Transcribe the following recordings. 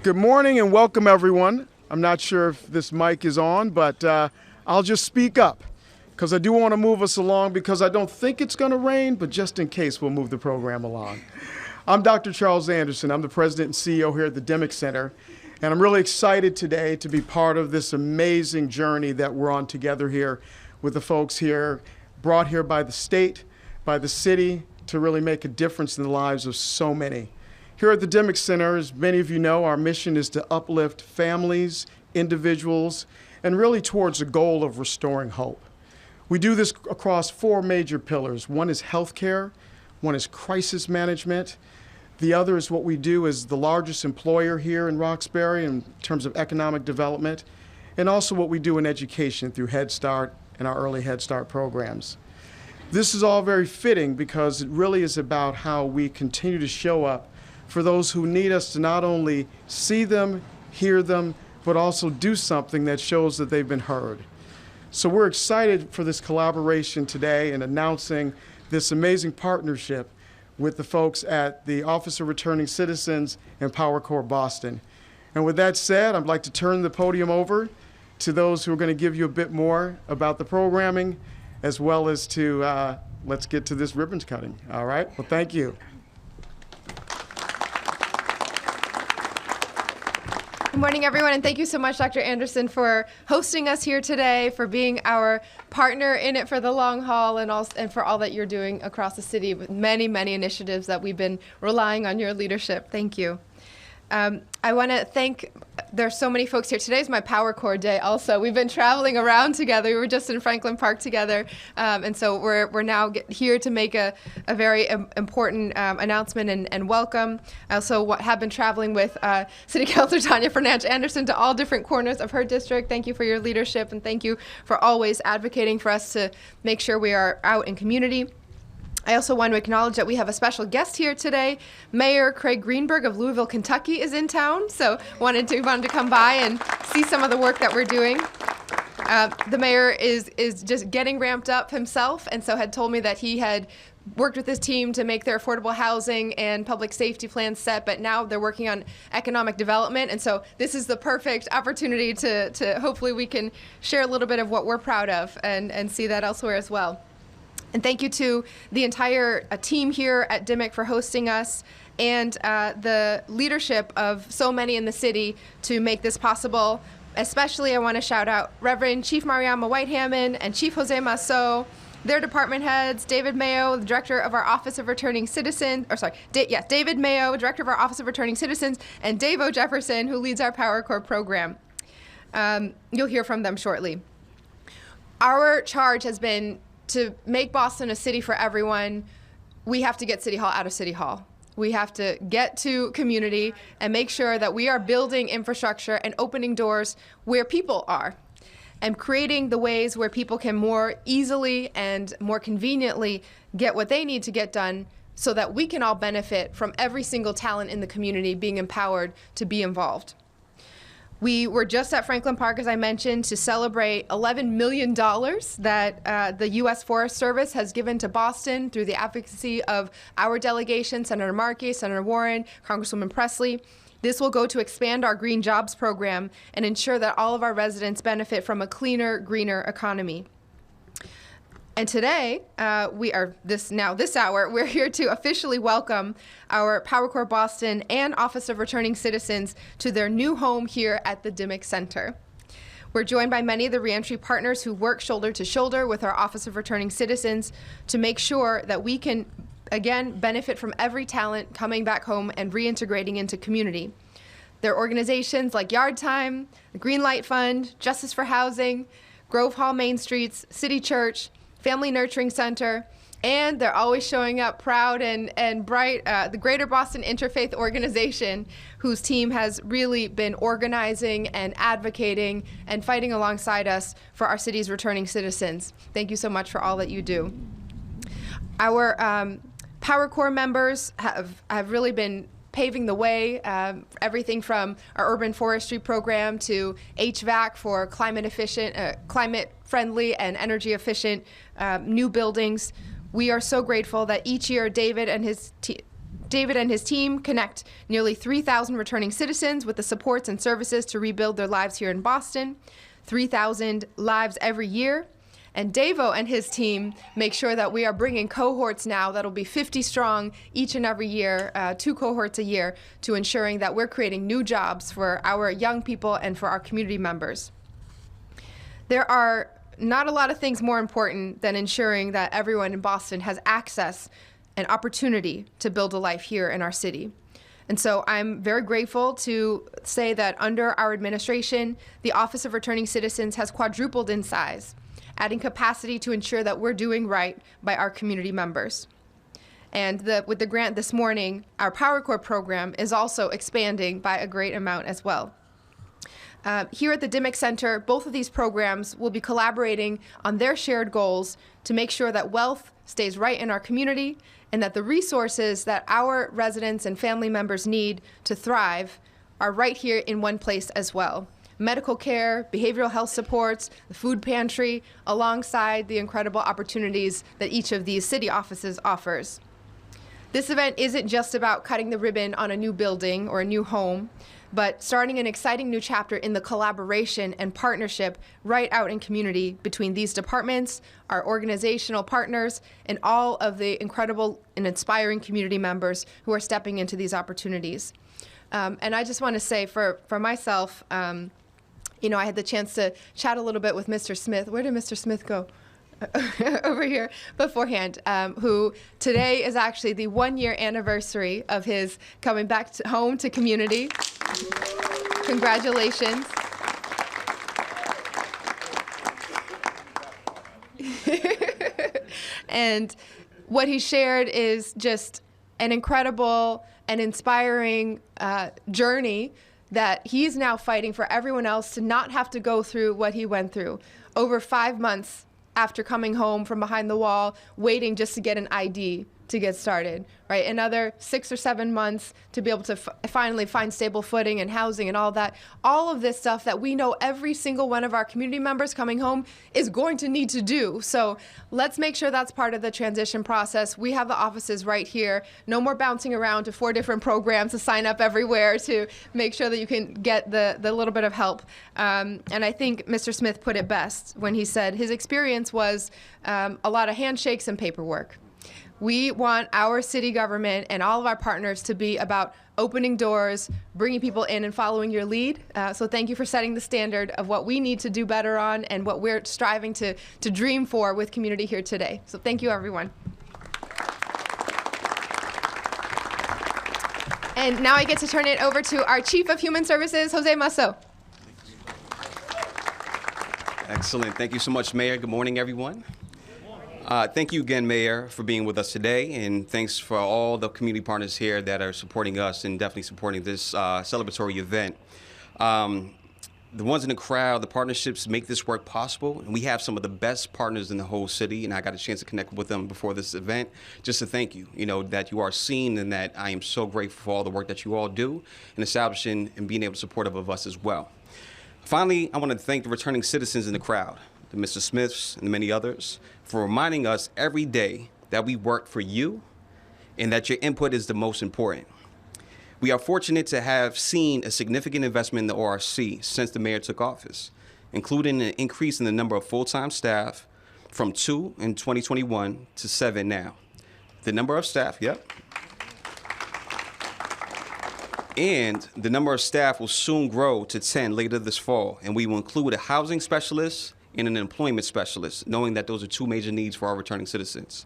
Good morning and welcome, everyone. I'm not sure if this mic is on, but I'll just speak up because I do want to move us along because I don't think it's going to rain, but just in case, we'll move the program along. I'm Dr. Charles Anderson. I'm the president and CEO here at the Dimock Center, and I'm really excited today to be part of this amazing journey that we're on together here with the folks here, brought here by the state, by the city, to really make a difference in the lives of so many. Here at the Dimock Center, as many of you know, our mission is to uplift families, individuals, and really towards the goal of restoring hope. We do this across four major pillars. One is healthcare, one is crisis management, the other is what we do as the largest employer here in Roxbury in terms of economic development, and also what we do in education through Head Start and our early Head Start programs. This is all very fitting because it really is about how we continue to show up for those who need us to not only see them, hear them, but also do something that shows that they've been heard. So we're excited for this collaboration today and announcing this amazing partnership with the folks at the Office of Returning Citizens and PowerCorp Boston. And with that said, I'd like to turn the podium over to those who are going to give you a bit more about the programming, as well as to, let's get to this ribbons cutting. All right, well, thank you. Good morning, everyone, and thank you so much, Dr. Anderson, for hosting us here today, for being our partner in it for the long haul, and for all that you're doing across the city with many, many initiatives that we've been relying on your leadership. Thank you. I want to thank, there's so many folks here. Today's my PowerCorp day also. We've been traveling around together. We were just in Franklin Park together. And so we're now here to make a very important announcement and welcome. I also have been traveling with City Councilor Tanya Fernandes Anderson to all different corners of her district. Thank you for your leadership, and thank you for always advocating for us to make sure we are out in community. I also want to acknowledge that we have a special guest here today. Mayor Craig Greenberg of Louisville, Kentucky is in town, so wanted to come by and see some of the work that we're doing. The mayor is just getting ramped up himself, and so had told me that he had worked with his team to make their affordable housing and public safety plans set, but now they're working on economic development, and so this is the perfect opportunity to hopefully we can share a little bit of what we're proud of and see that elsewhere as well. And thank you to the entire team here at Dimock for hosting us, and the leadership of so many in the city to make this possible. Especially I want to shout out Reverend Chief Mariama Whitehammond and Chief Jose Masso, their department heads, David Mayo, the director of our Office of Returning Citizens, David Mayo, director of our Office of Returning Citizens, and Dave O. Jefferson, who leads our PowerCorp program. You'll hear from them shortly. Our charge has been to make Boston a city for everyone. We have to get City Hall out of City Hall. We have to get to community and make sure that we are building infrastructure and opening doors where people are, and creating the ways where people can more easily and more conveniently get what they need to get done, so that we can all benefit from every single talent in the community being empowered to be involved. We were just at Franklin Park, as I mentioned, to celebrate $11 million that the U.S. Forest Service has given to Boston through the advocacy of our delegation, Senator Markey, Senator Warren, Congresswoman Presley. This will go to expand our Green Jobs program and ensure that all of our residents benefit from a cleaner, greener economy. And today, this hour, we're here to officially welcome our PowerCorp Boston and Office of Returning Citizens to their new home here at the Dimock Center. We're joined by many of the reentry partners who work shoulder to shoulder with our Office of Returning Citizens to make sure that we can, again, benefit from every talent coming back home and reintegrating into community. There are organizations like Yard Time, the Green Light Fund, Justice for Housing, Grove Hall Main Streets, City Church, Family Nurturing Center, and they're always showing up proud and bright, the Greater Boston Interfaith Organization, whose team has really been organizing and advocating and fighting alongside us for our city's returning citizens. Thank you so much for all that you do. Our PowerCorp members have really been paving the way, everything from our urban forestry program to HVAC for climate efficient, climate friendly and energy efficient new buildings. We are so grateful that each year David and his David and his team connect nearly 3,000 returning citizens with the supports and services to rebuild their lives here in Boston, 3,000 lives every year. And Davo and his team make sure that we are bringing cohorts now that'll be 50 strong each and every year, 2 cohorts a year, to ensuring that we're creating new jobs for our young people and for our community members. There are not a lot of things more important than ensuring that everyone in Boston has access and opportunity to build a life here in our city. And so I'm very grateful to say that under our administration, the Office of Returning Citizens has quadrupled in size, adding capacity to ensure that we're doing right by our community members. And with the grant this morning, our PowerCorp program is also expanding by a great amount as well. Here at the Dimock Center, both of these programs will be collaborating on their shared goals to make sure that wealth stays right in our community and that the resources that our residents and family members need to thrive are right here in one place as well. Medical care, behavioral health supports, the food pantry, alongside the incredible opportunities that each of these city offices offers. This event isn't just about cutting the ribbon on a new building or a new home, but starting an exciting new chapter in the collaboration and partnership right out in community between these departments, our organizational partners, and all of the incredible and inspiring community members who are stepping into these opportunities. And I just want to say for myself, you know, I had the chance to chat a little bit with Mr. Smith. Where did Mr. Smith go? Over here beforehand, who today is actually the 1-year anniversary of his coming back home to community. Congratulations. And what he shared is just an incredible and inspiring journey that he's now fighting for everyone else to not have to go through what he went through. Over 5 months after coming home from behind the wall, waiting just to get an ID to get started, right? Another 6 or 7 months to be able to finally find stable footing and housing and all that. All of this stuff that we know every single one of our community members coming home is going to need to do. So let's make sure that's part of the transition process. We have the offices right here. No more bouncing around to 4 different programs to sign up everywhere to make sure that you can get the little bit of help. And I think Mr. Smith put it best when he said his experience was a lot of handshakes and paperwork. We want our city government and all of our partners to be about opening doors, bringing people in and following your lead. So thank you for setting the standard of what we need to do better on and what we're striving to dream for with community here today. So thank you, everyone. And now I get to turn it over to our Chief of Human Services, Jose Masso. Excellent. Thank you so much, Mayor. Good morning, everyone. Thank you again, Mayor, for being with us today, and thanks for all the community partners here that are supporting us and definitely supporting this celebratory event. The ones in the crowd, the partnerships make this work possible, and we have some of the best partners in the whole city, and I got a chance to connect with them before this event just to thank you, that you are seen and that I am so grateful for all the work that you all do in establishing and being able to support of us as well. Finally, I want to thank the returning citizens in the crowd, the Mr. Smiths and the many others, for reminding us every day that we work for you and that your input is the most important. We are fortunate to have seen a significant investment in the ORC since the mayor took office, including an increase in the number of full-time staff from 2 in 2021 to 7 now. The number of staff, yep. And the number of staff will soon grow to 10 later this fall, and we will include a housing specialist and an employment specialist, knowing that those are 2 major needs for our returning citizens.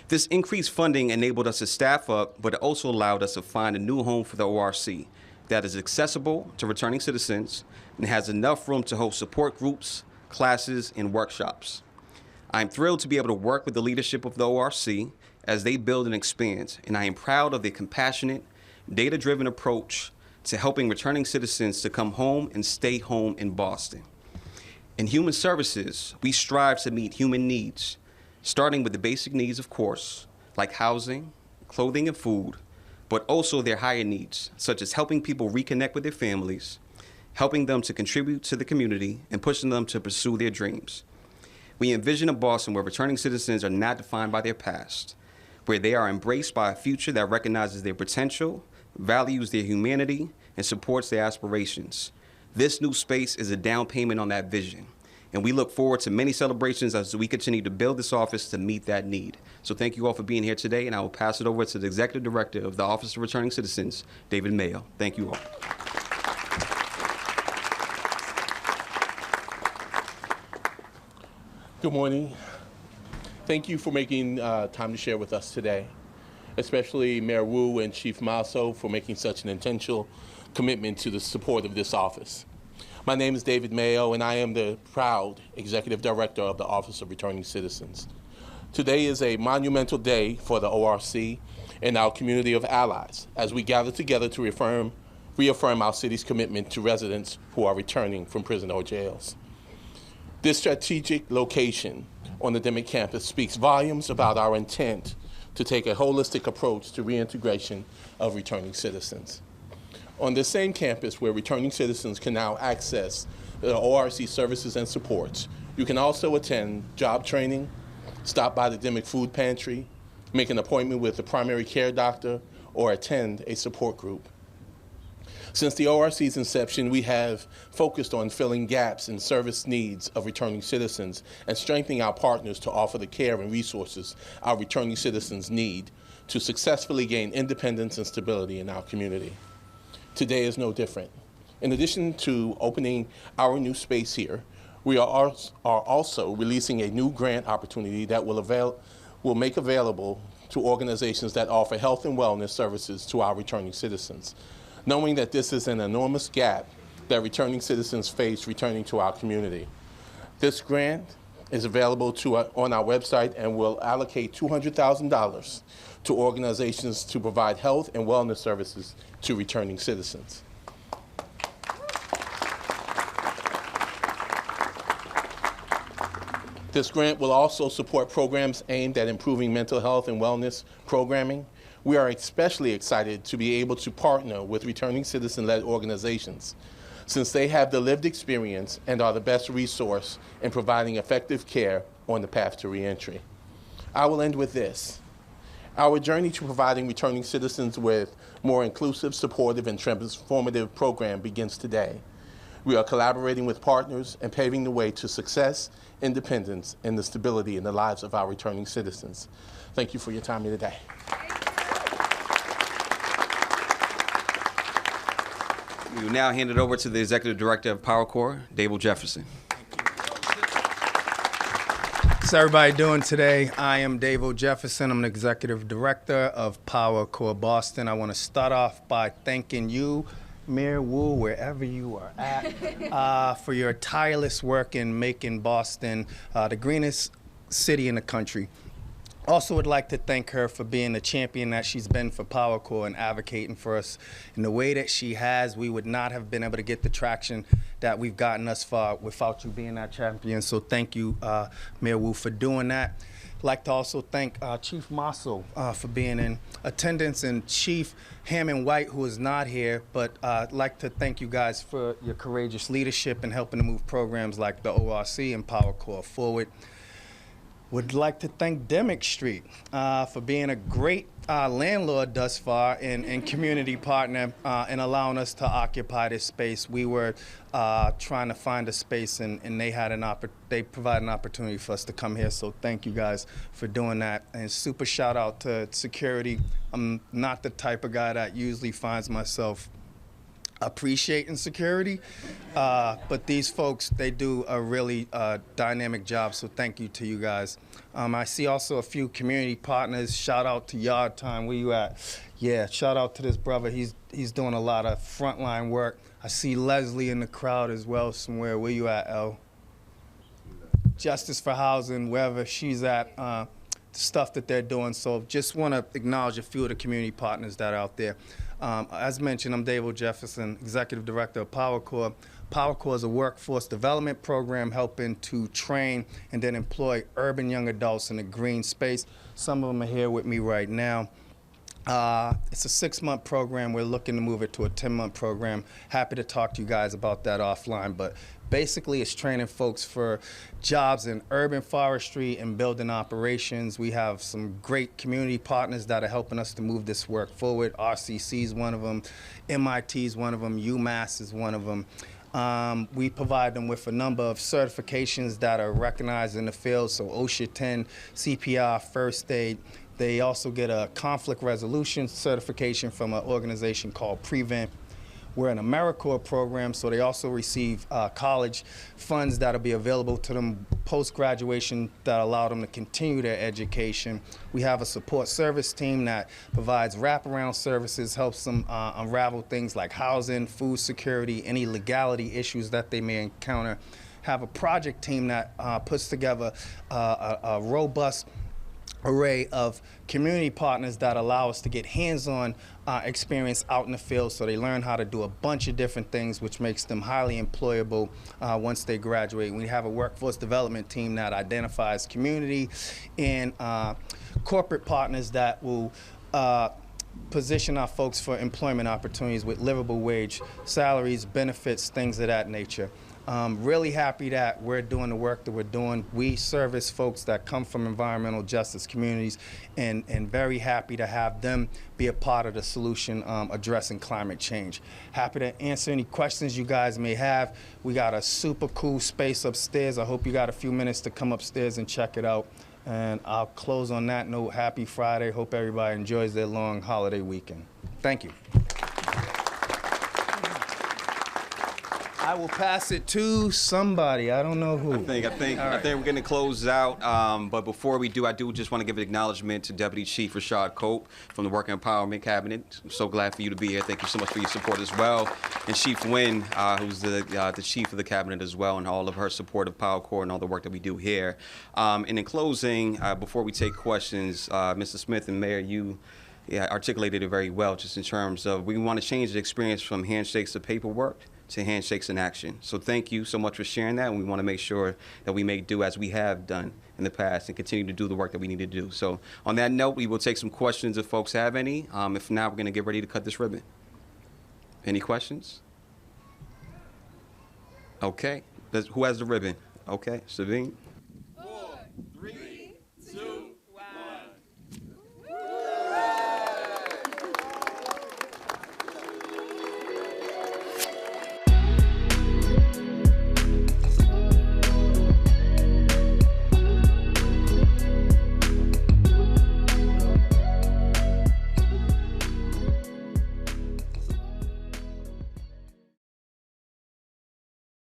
This increased funding enabled us to staff up, but it also allowed us to find a new home for the ORC that is accessible to returning citizens and has enough room to host support groups, classes, and workshops. I'm thrilled to be able to work with the leadership of the ORC as they build and expand, and I am proud of their compassionate, data-driven approach to helping returning citizens to come home and stay home in Boston. In human services, we strive to meet human needs, starting with the basic needs, of course, like housing, clothing, and food, but also their higher needs, such as helping people reconnect with their families, helping them to contribute to the community, and pushing them to pursue their dreams. We envision a Boston where returning citizens are not defined by their past, where they are embraced by a future that recognizes their potential, values their humanity, and supports their aspirations. This new space is a down payment on that vision, and we look forward to many celebrations as we continue to build this office to meet that need. So thank you all for being here today, and I will pass it over to the Executive Director of the Office of Returning Citizens, David Mayo. Thank you all. Good morning. Thank you for making time to share with us today, especially Mayor Wu and Chief Maso for making such an intentional commitment to the support of this office. My name is David Mayo, and I am the proud Executive Director of the Office of Returning Citizens. Today is a monumental day for the ORC and our community of allies as we gather together to reaffirm our city's commitment to residents who are returning from prison or jails. This strategic location on the Dimock campus speaks volumes about our intent to take a holistic approach to reintegration of returning citizens. On this same campus where returning citizens can now access the ORC services and supports, you can also attend job training, stop by the Dimock food pantry, make an appointment with the primary care doctor, or attend a support group. Since the ORC's inception, we have focused on filling gaps in service needs of returning citizens and strengthening our partners to offer the care and resources our returning citizens need to successfully gain independence and stability in our community. Today is no different. In addition to opening our new space here, we are also releasing a new grant opportunity that will make available to organizations that offer health and wellness services to our returning citizens, knowing that this is an enormous gap that returning citizens face returning to our community. This grant is available on our website and will allocate $200,000 to organizations to provide health and wellness services to returning citizens. This grant will also support programs aimed at improving mental health and wellness programming. We are especially excited to be able to partner with returning citizen-led organizations, since they have the lived experience and are the best resource in providing effective care on the path to reentry. I will end with this. Our journey to providing returning citizens with more inclusive, supportive, and transformative program begins today. We are collaborating with partners and paving the way to success, independence, and the stability in the lives of our returning citizens. Thank you for your time here today. We will now hand it over to the Executive Director of PowerCorp, David Jefferson. How's everybody doing today? I am David Jefferson. I'm the Executive Director of PowerCorp Boston. I want to start off by thanking you, Mayor Wu, wherever you are at, for your tireless work in making Boston the greenest city in the country. Also would like to thank her for being the champion that she's been for PowerCorp and advocating for us in the way that she has. We would not have been able to get the traction that we've gotten thus far without you being that champion. So thank you, Mayor Wu, for doing that. I'd like to also thank Chief Maso for being in attendance, and Chief Hammond White, who is not here, but I'd like to thank you guys for your courageous leadership and helping to move programs like the ORC and PowerCorp forward. Would like to thank Dimock Street for being a great landlord thus far and community partner in allowing us to occupy this space. We were trying to find a space, and they provided an opportunity for us to come here. So thank you guys for doing that. And super shout out to security. I'm not the type of guy that usually finds myself appreciating security, but these folks, they do a really dynamic job, so thank you to you guys. I see also a few community partners. Shout out to Yard Time. Where you at? Yeah, shout out to this brother. He's doing a lot of frontline work. I see Leslie in the crowd as well somewhere. Where you at, El? Justice for Housing, wherever she's at, the stuff that they're doing. So just want to acknowledge a few of the community partners that are out there. As mentioned, I'm David Jefferson, Executive Director of PowerCorp. PowerCorp is a workforce development program helping to train and then employ urban young adults in the green space. Some of them are here with me right now. It's a 6-month program. We're looking to move it to a 10-month program. Happy to talk to you guys about that offline. But basically, it's training folks for jobs in urban forestry and building operations. We have some great community partners that are helping us to move this work forward. RCC is one of them. MIT is one of them. UMass is one of them. We provide them with a number of certifications that are recognized in the field, so OSHA 10, CPR, first aid. They also get a conflict resolution certification from an organization called Prevent. We're an AmeriCorps program, so they also receive college funds that'll be available to them post-graduation that allow them to continue their education. We have a support service team that provides wraparound services, helps them unravel things like housing, food security, any legality issues that they may encounter. Have a project team that puts together a robust array of community partners that allow us to get hands-on experience out in the field, so they learn how to do a bunch of different things, which makes them highly employable once they graduate. We have a workforce development team that identifies community and corporate partners that will position our folks for employment opportunities with livable wage, salaries, benefits, things of that nature. Really happy that we're doing the work that we're doing. We service folks that come from environmental justice communities, and very happy to have them be a part of the solution addressing climate change. Happy to answer any questions you guys may have. We got a super cool space upstairs. I hope you got a few minutes to come upstairs and check it out. And I'll close on that note. Happy Friday. Hope everybody enjoys their long holiday weekend. Thank you. I will pass it to somebody. I don't know who. I think we're going to close out. But before we do, I do just want to give an acknowledgement to Deputy Chief Rashad Cope from the Work and Empowerment Cabinet. I'm so glad for you to be here. Thank you so much for your support as well. And Chief Wynn, who's the chief of the cabinet as well, and all of her support of PowerCorp and all the work that we do here. And in closing, before we take questions, Mr. Smith and Mayor, you articulated it very well, just in terms of we want to change the experience from handshakes to paperwork to handshakes in action. So thank you so much for sharing that, and we want to make sure that we make do as we have done in the past and continue to do the work that we need to do. So on that note, we will take some questions if folks have any. If not, we're going to get ready to cut this ribbon. Any questions? Okay. Who has the ribbon? Okay, Sabine. 4, 3,